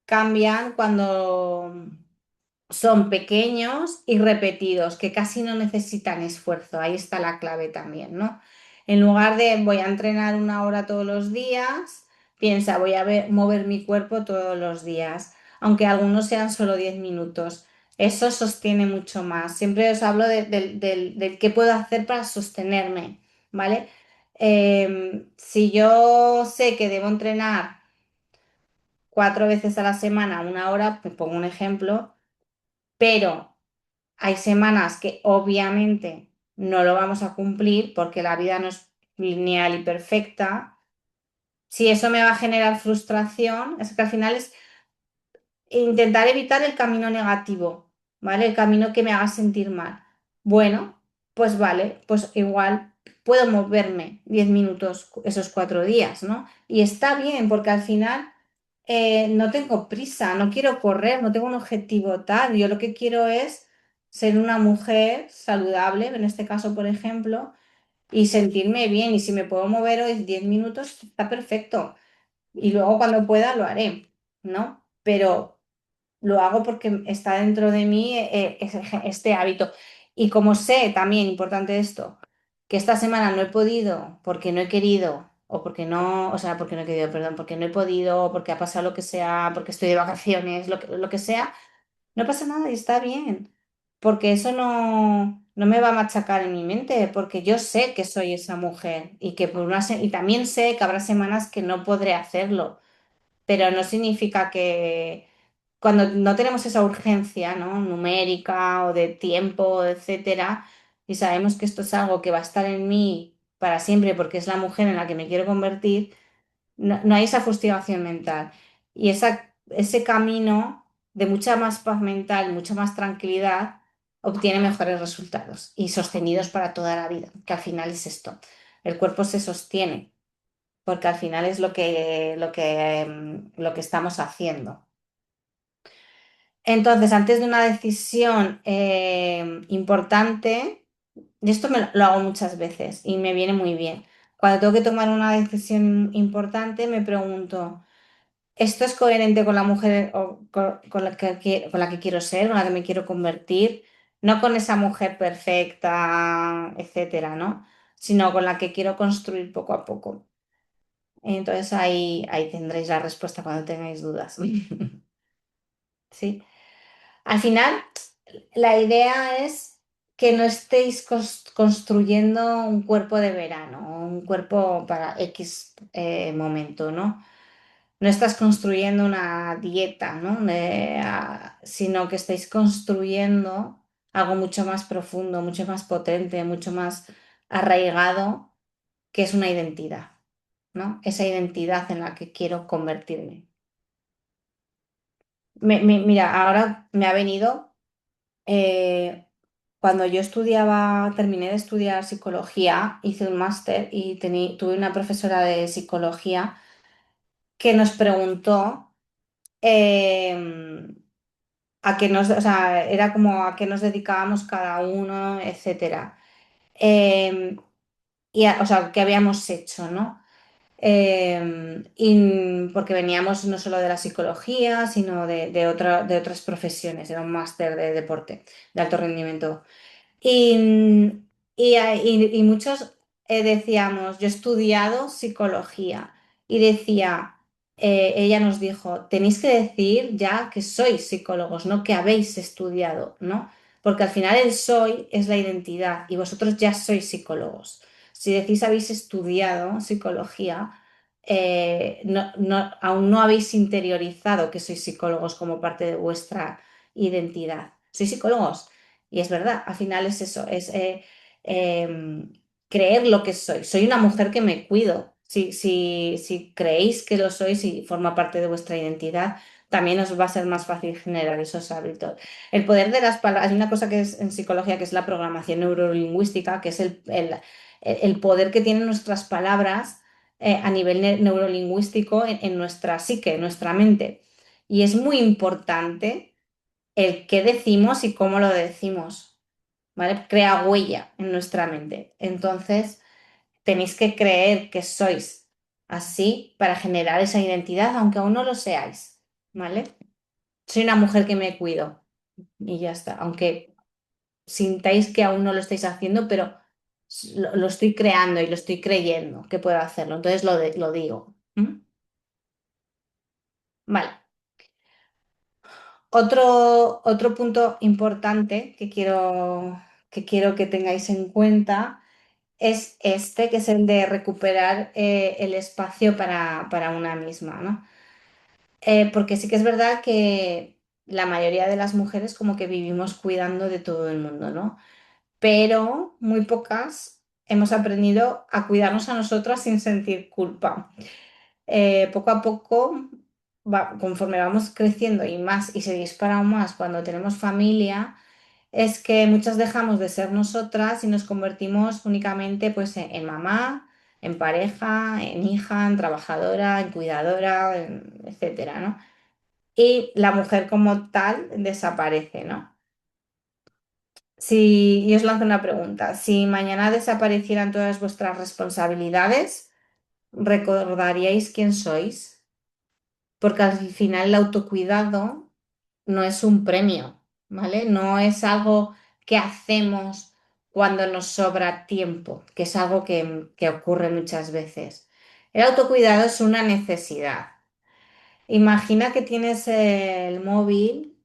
cambian cuando son pequeños y repetidos, que casi no necesitan esfuerzo. Ahí está la clave también, ¿no? En lugar de voy a entrenar una hora todos los días, piensa voy a mover mi cuerpo todos los días, aunque algunos sean solo 10 minutos. Eso sostiene mucho más. Siempre os hablo del qué puedo hacer para sostenerme, ¿vale? Si yo sé que debo entrenar 4 veces a la semana, una hora, pues pongo un ejemplo, pero hay semanas que obviamente no lo vamos a cumplir porque la vida no es lineal y perfecta. Si eso me va a generar frustración, es que al final es intentar evitar el camino negativo, ¿vale? El camino que me haga sentir mal. Bueno, pues vale, pues igual puedo moverme 10 minutos esos 4 días, ¿no? Y está bien porque al final no tengo prisa, no quiero correr, no tengo un objetivo tal. Yo lo que quiero es ser una mujer saludable, en este caso, por ejemplo, y sentirme bien. Y si me puedo mover hoy 10 minutos, está perfecto. Y luego cuando pueda lo haré, ¿no? Pero lo hago porque está dentro de mí este hábito. Y como sé también, importante esto, que esta semana no he podido porque no he querido, o porque no, o sea, porque no he querido, perdón, porque no he podido, o porque ha pasado lo que sea, porque estoy de vacaciones, lo que sea, no pasa nada y está bien. porque eso no me va a machacar en mi mente, porque yo sé que soy esa mujer y que y también sé que habrá semanas que no podré hacerlo, pero no significa que cuando no tenemos esa urgencia, ¿no? Numérica o de tiempo, etcétera, y sabemos que esto es algo que va a estar en mí para siempre porque es la mujer en la que me quiero convertir, no hay esa fustigación mental. Y ese camino de mucha más paz mental, mucha más tranquilidad, obtiene mejores resultados y sostenidos para toda la vida, que al final es esto. El cuerpo se sostiene, porque al final es lo que estamos haciendo. Entonces, antes de una decisión importante, y esto lo hago muchas veces y me viene muy bien. Cuando tengo que tomar una decisión importante, me pregunto, ¿esto es coherente con la mujer con la que quiero ser, con la que me quiero convertir? No con esa mujer perfecta, etcétera, ¿no? Sino con la que quiero construir poco a poco. Entonces ahí tendréis la respuesta cuando tengáis dudas. ¿Sí? Al final, la idea es que no estéis construyendo un cuerpo de verano, un cuerpo para X momento, ¿no? No estás construyendo una dieta, ¿no? Sino que estáis construyendo algo mucho más profundo, mucho más potente, mucho más arraigado, que es una identidad, ¿no? Esa identidad en la que quiero convertirme. Mira, ahora me ha venido, eh, cuando yo estudiaba, terminé de estudiar psicología, hice un máster y tuve una profesora de psicología que nos preguntó eh, o sea, era como a qué nos dedicábamos cada uno, etcétera. Eh, o sea, qué habíamos hecho, ¿no? Y porque veníamos no solo de la psicología, sino de otras profesiones, era un máster de deporte, de alto rendimiento. Y, y muchos decíamos, yo he estudiado psicología y decía, ella nos dijo, tenéis que decir ya que sois psicólogos, no que habéis estudiado, ¿no? Porque al final el soy es la identidad y vosotros ya sois psicólogos. Si decís habéis estudiado psicología, aún no habéis interiorizado que sois psicólogos como parte de vuestra identidad. Sois psicólogos. Y es verdad, al final es eso, es creer lo que soy. Soy una mujer que me cuido. Si creéis que lo sois y forma parte de vuestra identidad, también os va a ser más fácil generar esos hábitos. El poder de las palabras, hay una cosa que es en psicología que es la programación neurolingüística, que es el poder que tienen nuestras palabras a nivel neurolingüístico en nuestra psique, en nuestra mente. Y es muy importante el qué decimos y cómo lo decimos, ¿vale? Crea huella en nuestra mente. Entonces, tenéis que creer que sois así para generar esa identidad, aunque aún no lo seáis, ¿vale? Soy una mujer que me cuido y ya está, aunque sintáis que aún no lo estáis haciendo, pero lo estoy creando y lo estoy creyendo que puedo hacerlo, entonces lo digo. ¿Mm? Vale. Otro punto importante que quiero que tengáis en cuenta es este, que es el de recuperar el espacio para una misma, ¿no? Porque sí que es verdad que la mayoría de las mujeres como que vivimos cuidando de todo el mundo, ¿no? Pero muy pocas hemos aprendido a cuidarnos a nosotras sin sentir culpa. Poco a poco, conforme vamos creciendo y más, y se dispara aún más cuando tenemos familia, es que muchas dejamos de ser nosotras y nos convertimos únicamente pues en mamá, en pareja, en hija, en trabajadora, en cuidadora, etcétera, ¿no? Y la mujer como tal desaparece, ¿no? Y os lanzo una pregunta. Si mañana desaparecieran todas vuestras responsabilidades, ¿recordaríais quién sois? Porque al final el autocuidado no es un premio, ¿vale? No es algo que hacemos cuando nos sobra tiempo, que es algo que ocurre muchas veces. El autocuidado es una necesidad. Imagina que tienes el móvil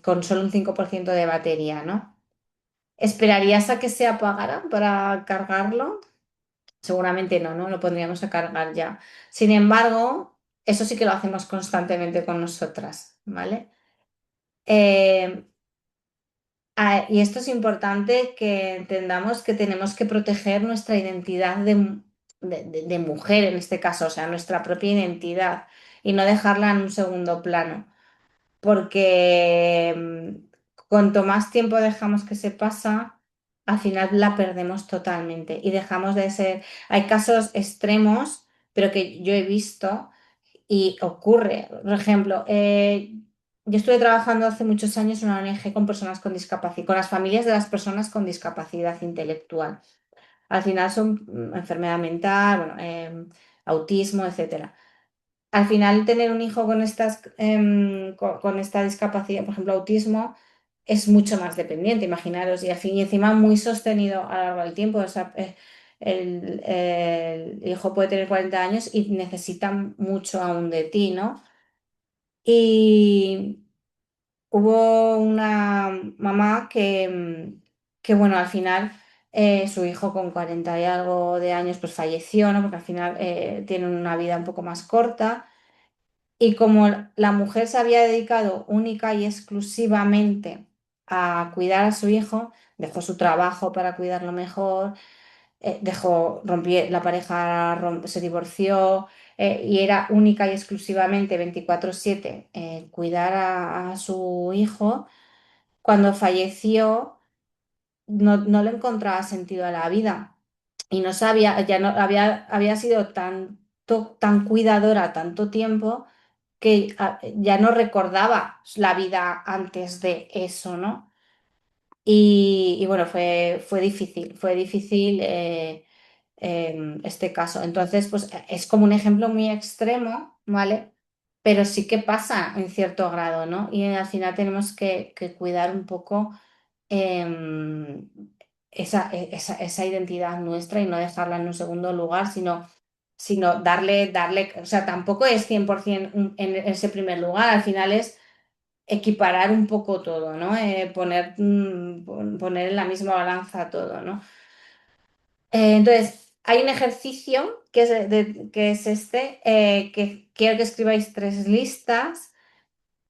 con solo un 5% de batería, ¿no? ¿Esperarías a que se apagara para cargarlo? Seguramente no, ¿no? Lo pondríamos a cargar ya. Sin embargo, eso sí que lo hacemos constantemente con nosotras, ¿vale? Eh, y esto es importante que entendamos que tenemos que proteger nuestra identidad de mujer en este caso, o sea, nuestra propia identidad y no dejarla en un segundo plano, porque cuanto más tiempo dejamos que se pasa, al final la perdemos totalmente y dejamos de ser. Hay casos extremos, pero que yo he visto y ocurre. Por ejemplo, yo estuve trabajando hace muchos años en una ONG con personas con discapacidad, con las familias de las personas con discapacidad intelectual. Al final son enfermedad mental, bueno, autismo, etcétera. Al final, tener un hijo con con esta discapacidad, por ejemplo, autismo, es mucho más dependiente, imaginaros, y al fin y encima muy sostenido a lo largo del tiempo. O sea, el hijo puede tener 40 años y necesita mucho aún de ti, ¿no? Y hubo una mamá que bueno, al final su hijo con 40 y algo de años pues falleció, ¿no? Porque al final tienen una vida un poco más corta. Y como la mujer se había dedicado única y exclusivamente a cuidar a su hijo, dejó su trabajo para cuidarlo mejor, rompió, la pareja se divorció, y era única y exclusivamente 24/7 cuidar a su hijo. Cuando falleció, no le encontraba sentido a la vida y no sabía, ya no había sido tan cuidadora tanto tiempo que ya no recordaba la vida antes de eso, ¿no? Y bueno, fue difícil este caso. Entonces, pues es como un ejemplo muy extremo, ¿vale? Pero sí que pasa en cierto grado, ¿no? Y al final tenemos que cuidar un poco em, esa identidad nuestra y no dejarla en un segundo lugar, sino darle, o sea, tampoco es 100% en ese primer lugar, al final es equiparar un poco todo, ¿no? Poner en la misma balanza todo, ¿no? Entonces, hay un ejercicio que es este, que quiero que escribáis tres listas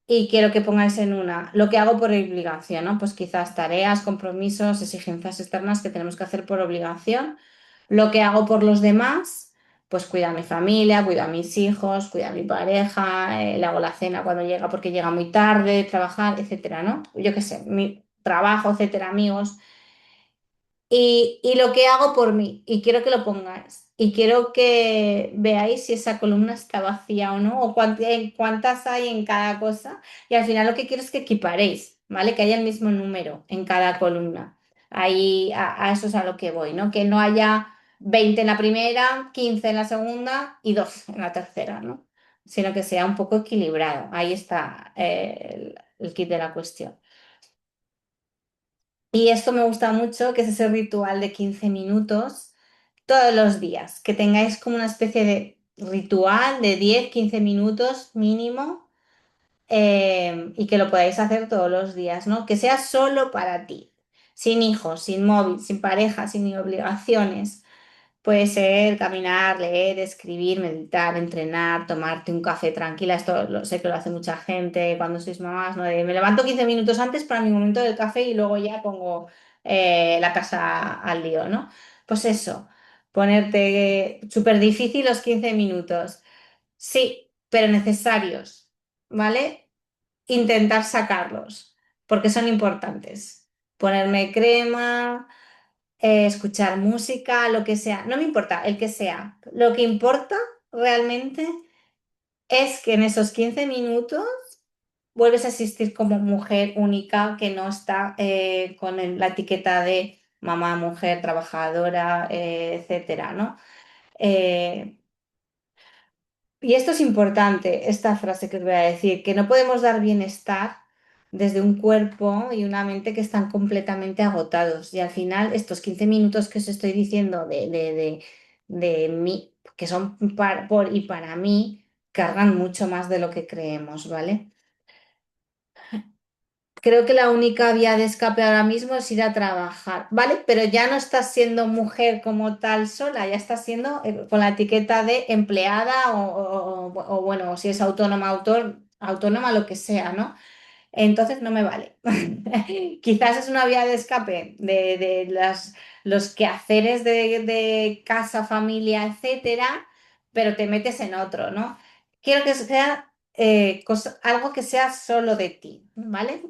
y quiero que pongáis en una lo que hago por obligación, ¿no? Pues quizás tareas, compromisos, exigencias externas que tenemos que hacer por obligación. Lo que hago por los demás, pues cuido a mi familia, cuido a mis hijos, cuido a mi pareja, le hago la cena cuando llega porque llega muy tarde, trabajar, etcétera, ¿no? Yo qué sé, mi trabajo, etcétera, amigos. Y lo que hago por mí, y quiero que lo pongáis, y quiero que veáis si esa columna está vacía o no, o cuántas hay en cada cosa, y al final lo que quiero es que equiparéis, ¿vale? Que haya el mismo número en cada columna. Ahí a eso es a lo que voy, ¿no? Que no haya 20 en la primera, 15 en la segunda y 2 en la tercera, ¿no? Sino que sea un poco equilibrado. Ahí está el kit de la cuestión. Y esto me gusta mucho, que es ese ritual de 15 minutos todos los días, que tengáis como una especie de ritual de 10 15 minutos mínimo, y que lo podáis hacer todos los días, ¿no? Que sea solo para ti, sin hijos, sin móvil, sin pareja, sin obligaciones. Puede ser caminar, leer, escribir, meditar, entrenar, tomarte un café tranquila. Esto sé que lo hace mucha gente cuando sois mamás, ¿no? Me levanto 15 minutos antes para mi momento del café y luego ya pongo la casa al lío, ¿no? Pues eso, ponerte súper difícil los 15 minutos. Sí, pero necesarios, ¿vale? Intentar sacarlos, porque son importantes. Ponerme crema, escuchar música, lo que sea, no me importa, el que sea. Lo que importa realmente es que en esos 15 minutos vuelves a existir como mujer única que no está con la etiqueta de mamá, mujer, trabajadora, etcétera, ¿no? Eh, y esto es importante, esta frase que os voy a decir, que no podemos dar bienestar desde un cuerpo y una mente que están completamente agotados. Y al final, estos 15 minutos que os estoy diciendo de mí, que son por y para mí, cargan mucho más de lo que creemos, ¿vale? creo que la única vía de escape ahora mismo es ir a trabajar, ¿vale? Pero ya no estás siendo mujer como tal sola, ya estás siendo con la etiqueta de empleada o, bueno, si es autónoma, autónoma, lo que sea, ¿no? Entonces no me vale. Quizás es una vía de escape de los quehaceres de casa, familia, etcétera, pero te metes en otro, ¿no? Quiero que sea algo que sea solo de ti, ¿vale?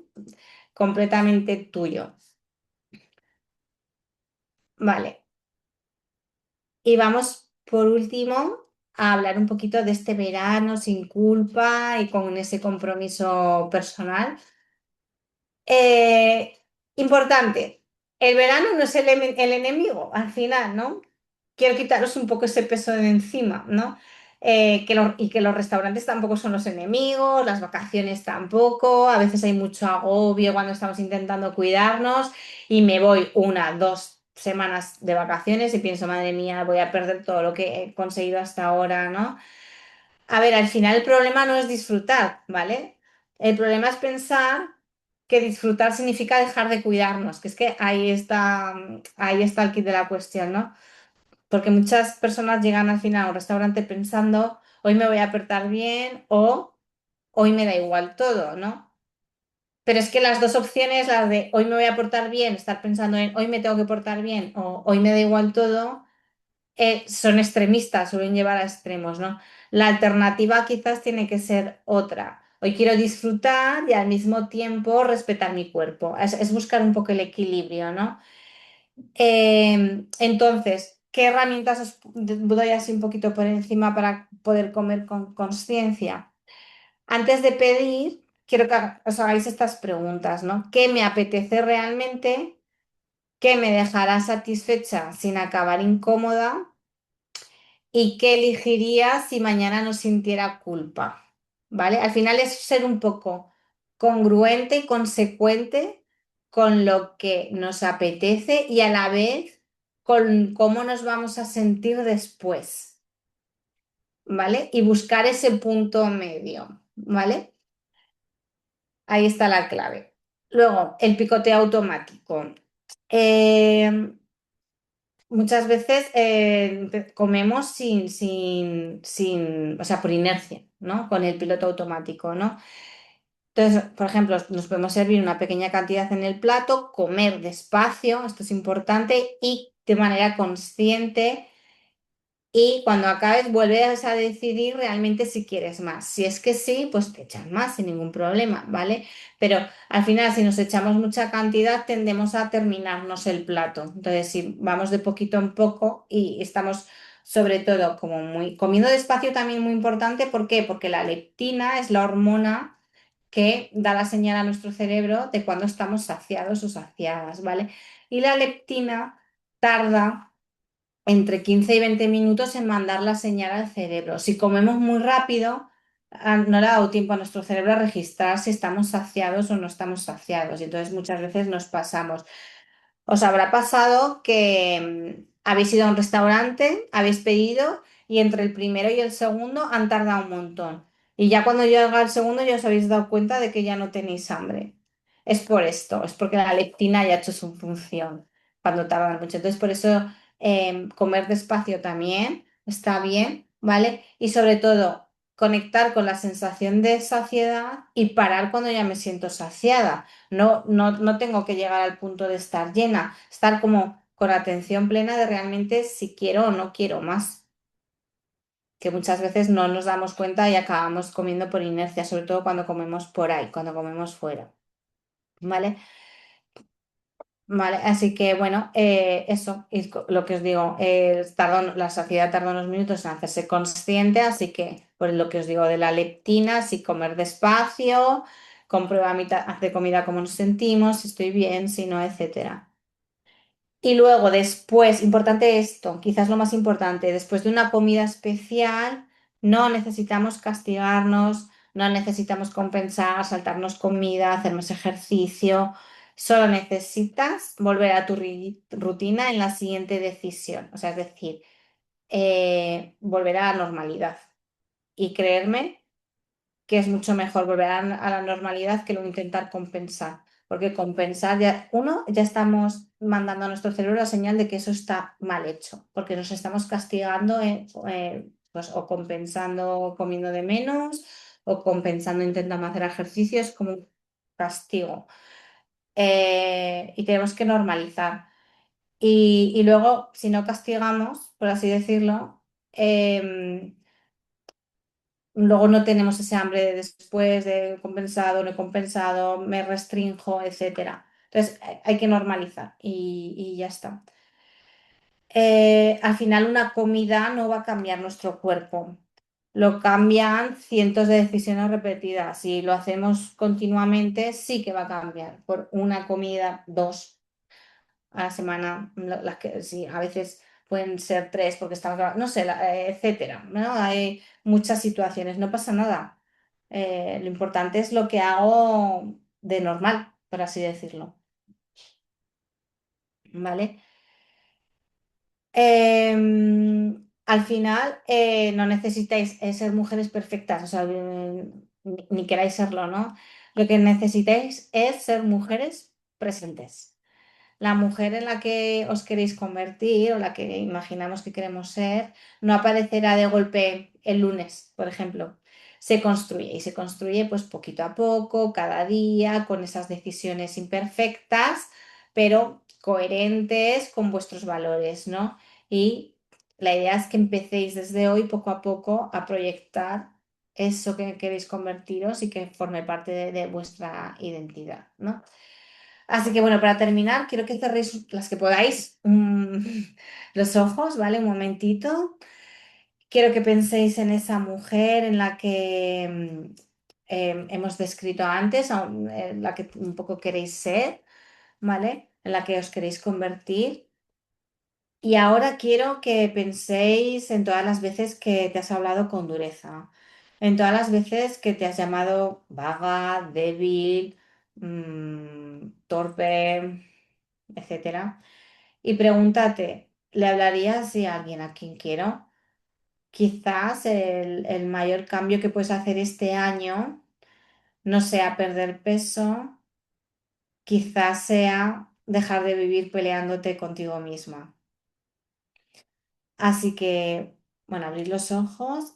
Completamente tuyo. Vale. Y vamos por último a hablar un poquito de este verano sin culpa y con ese compromiso personal. Eh, Importante, el verano no es el enemigo al final, ¿no? Quiero quitaros un poco ese peso de encima, ¿no? Y que los restaurantes tampoco son los enemigos, las vacaciones tampoco, a veces hay mucho agobio cuando estamos intentando cuidarnos y me voy 1, 2 semanas de vacaciones y pienso, madre mía, voy a perder todo lo que he conseguido hasta ahora, ¿no? A ver, al final el problema no es disfrutar, ¿vale? El problema es pensar que disfrutar significa dejar de cuidarnos, que es que ahí está el kit de la cuestión, ¿no? Porque muchas personas llegan al final a un restaurante pensando, hoy me voy a portar bien o hoy me da igual todo, ¿no? Pero es que las dos opciones, las de hoy me voy a portar bien, estar pensando en hoy me tengo que portar bien o hoy me da igual todo, son extremistas, suelen llevar a extremos, ¿no? La alternativa quizás tiene que ser otra. Hoy quiero disfrutar y al mismo tiempo respetar mi cuerpo. Es buscar un poco el equilibrio, ¿no? Entonces, ¿qué herramientas os doy así un poquito por encima para poder comer con conciencia? Antes de pedir, quiero que os hagáis estas preguntas, ¿no? ¿Qué me apetece realmente? ¿Qué me dejará satisfecha sin acabar incómoda? ¿Y qué elegiría si mañana no sintiera culpa? ¿Vale? Al final es ser un poco congruente y consecuente con lo que nos apetece y a la vez con cómo nos vamos a sentir después, ¿vale? Y buscar ese punto medio, ¿vale? Ahí está la clave. Luego, el picoteo automático. Eh, Muchas veces comemos o sea, por inercia, ¿no? Con el piloto automático, ¿no? Entonces, por ejemplo, nos podemos servir una pequeña cantidad en el plato, comer despacio, esto es importante, y de manera consciente y cuando acabes, vuelves a decidir realmente si quieres más. Si es que sí, pues te echas más sin ningún problema, ¿vale? Pero al final, si nos echamos mucha cantidad, tendemos a terminarnos el plato. Entonces, si vamos de poquito en poco y estamos sobre todo como muy comiendo despacio también muy importante, ¿por qué? Porque la leptina es la hormona que da la señal a nuestro cerebro de cuando estamos saciados o saciadas, ¿vale? Y la leptina tarda entre 15 y 20 minutos en mandar la señal al cerebro. Si comemos muy rápido, no le ha dado tiempo a nuestro cerebro a registrar si estamos saciados o no estamos saciados. Y entonces muchas veces nos pasamos. Os habrá pasado que habéis ido a un restaurante, habéis pedido y entre el primero y el segundo han tardado un montón. Y ya cuando llega el segundo ya os habéis dado cuenta de que ya no tenéis hambre. Es por esto, es porque la leptina ya ha hecho su función cuando tardan mucho. Entonces por eso comer despacio también está bien, ¿vale? Y sobre todo conectar con la sensación de saciedad y parar cuando ya me siento saciada. No tengo que llegar al punto de estar llena, estar como con atención plena de realmente si quiero o no quiero más, que muchas veces no nos damos cuenta y acabamos comiendo por inercia, sobre todo cuando comemos por ahí, cuando comemos fuera, ¿vale? Vale, así que bueno, eso es lo que os digo, la saciedad tarda unos minutos en hacerse consciente, así que por lo que os digo de la leptina, si comer despacio, comprueba a mitad de comida cómo nos sentimos, si estoy bien, si no, etcétera. Y luego después, importante esto, quizás lo más importante, después de una comida especial, no necesitamos castigarnos, no necesitamos compensar, saltarnos comida, hacer más ejercicio, solo necesitas volver a tu rutina en la siguiente decisión, o sea, es decir, volver a la normalidad. Y creerme que es mucho mejor volver a la normalidad que luego intentar compensar. Porque compensar, ya, uno, ya estamos mandando a nuestro cerebro la señal de que eso está mal hecho, porque nos estamos castigando, pues, o compensando comiendo de menos, o compensando intentando hacer ejercicios como un castigo. Y tenemos que normalizar. Y luego, si no castigamos, por así decirlo, luego no tenemos ese hambre de después de compensado, no he compensado, me restrinjo, etcétera. Entonces hay que normalizar y ya está. Al final una comida no va a cambiar nuestro cuerpo. Lo cambian cientos de decisiones repetidas. Si lo hacemos continuamente, sí que va a cambiar. Por una comida, dos a la semana, las que sí, a veces pueden ser tres porque estamos, no sé, etcétera, ¿no? Hay muchas situaciones, no pasa nada. Lo importante es lo que hago de normal, por así decirlo, ¿vale? Al final, no necesitáis ser mujeres perfectas, o sea, ni queráis serlo, ¿no? Lo que necesitáis es ser mujeres presentes. La mujer en la que os queréis convertir o la que imaginamos que queremos ser no aparecerá de golpe el lunes, por ejemplo. Se construye y se construye pues poquito a poco, cada día, con esas decisiones imperfectas, pero coherentes con vuestros valores, ¿no? Y la idea es que empecéis desde hoy poco a poco a proyectar eso que queréis convertiros y que forme parte de vuestra identidad, ¿no? Así que bueno, para terminar, quiero que cerréis las que podáis los ojos, ¿vale? Un momentito. Quiero que penséis en esa mujer en la que hemos descrito antes, en la que un poco queréis ser, ¿vale? En la que os queréis convertir. Y ahora quiero que penséis en todas las veces que te has hablado con dureza, en todas las veces que te has llamado vaga, débil, torpe, etcétera. Y pregúntate, ¿le hablaría así a alguien a quien quiero? Quizás el mayor cambio que puedes hacer este año no sea perder peso, quizás sea dejar de vivir peleándote contigo misma. Así que, bueno, abrir los ojos,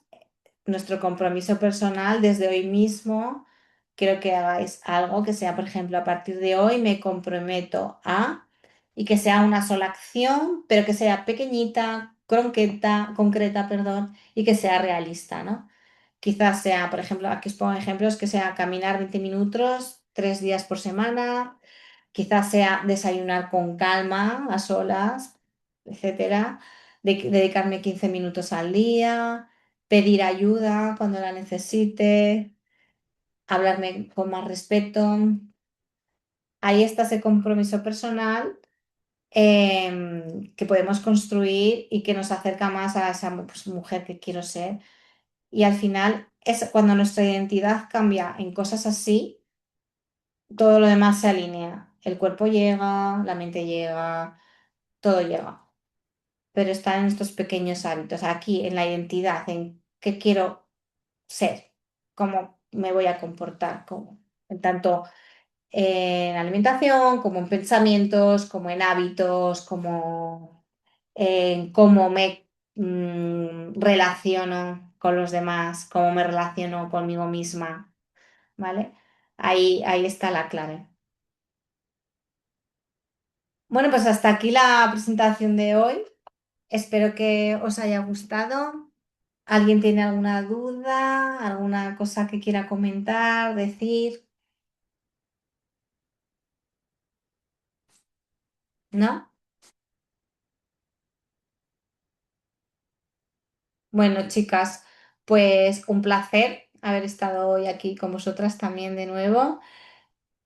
nuestro compromiso personal desde hoy mismo, quiero que hagáis algo que sea, por ejemplo, a partir de hoy me comprometo a, y que sea una sola acción, pero que sea pequeñita, concreta, perdón, y que sea realista, ¿no? Quizás sea, por ejemplo, aquí os pongo ejemplos, que sea caminar 20 minutos, 3 días por semana, quizás sea desayunar con calma, a solas, etcétera, dedicarme 15 minutos al día, pedir ayuda cuando la necesite, hablarme con más respeto. Ahí está ese compromiso personal que podemos construir y que nos acerca más a esa pues, mujer que quiero ser. Y al final, es cuando nuestra identidad cambia en cosas así, todo lo demás se alinea. El cuerpo llega, la mente llega, todo llega. Pero está en estos pequeños hábitos, aquí en la identidad, en qué quiero ser, cómo me voy a comportar, en tanto en alimentación, como en pensamientos, como en hábitos, como en cómo me relaciono con los demás, cómo me relaciono conmigo misma, ¿vale? Ahí está la clave. Bueno, pues hasta aquí la presentación de hoy. Espero que os haya gustado. ¿Alguien tiene alguna duda, alguna cosa que quiera comentar, decir? ¿No? Bueno, chicas, pues un placer haber estado hoy aquí con vosotras también de nuevo.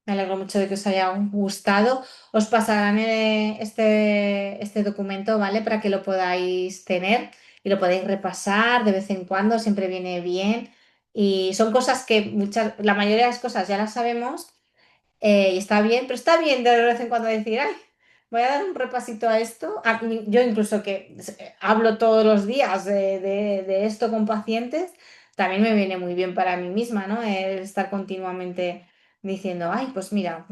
Me alegro mucho de que os haya gustado. Os pasarán este documento, ¿vale? Para que lo podáis tener y lo podáis repasar de vez en cuando, siempre viene bien. Y son cosas que la mayoría de las cosas ya las sabemos. Y está bien, pero está bien de vez en cuando decir, ay, voy a dar un repasito a esto. Yo incluso que hablo todos los días de esto con pacientes, también me viene muy bien para mí misma, ¿no? El estar continuamente diciendo, ay, pues mira,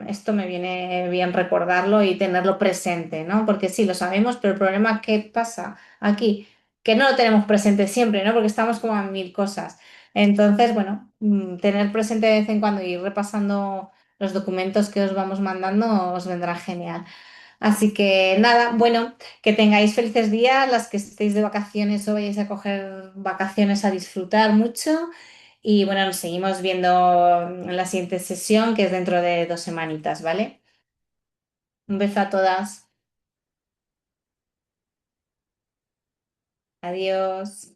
esto me viene bien recordarlo y tenerlo presente, ¿no? Porque sí, lo sabemos, pero el problema que pasa aquí, que no lo tenemos presente siempre, ¿no? Porque estamos como en mil cosas. Entonces, bueno, tener presente de vez en cuando y ir repasando los documentos que os vamos mandando os vendrá genial. Así que nada, bueno, que tengáis felices días, las que estéis de vacaciones o vayáis a coger vacaciones a disfrutar mucho. Y bueno, nos seguimos viendo en la siguiente sesión, que es dentro de 2 semanitas, ¿vale? Un beso a todas. Adiós.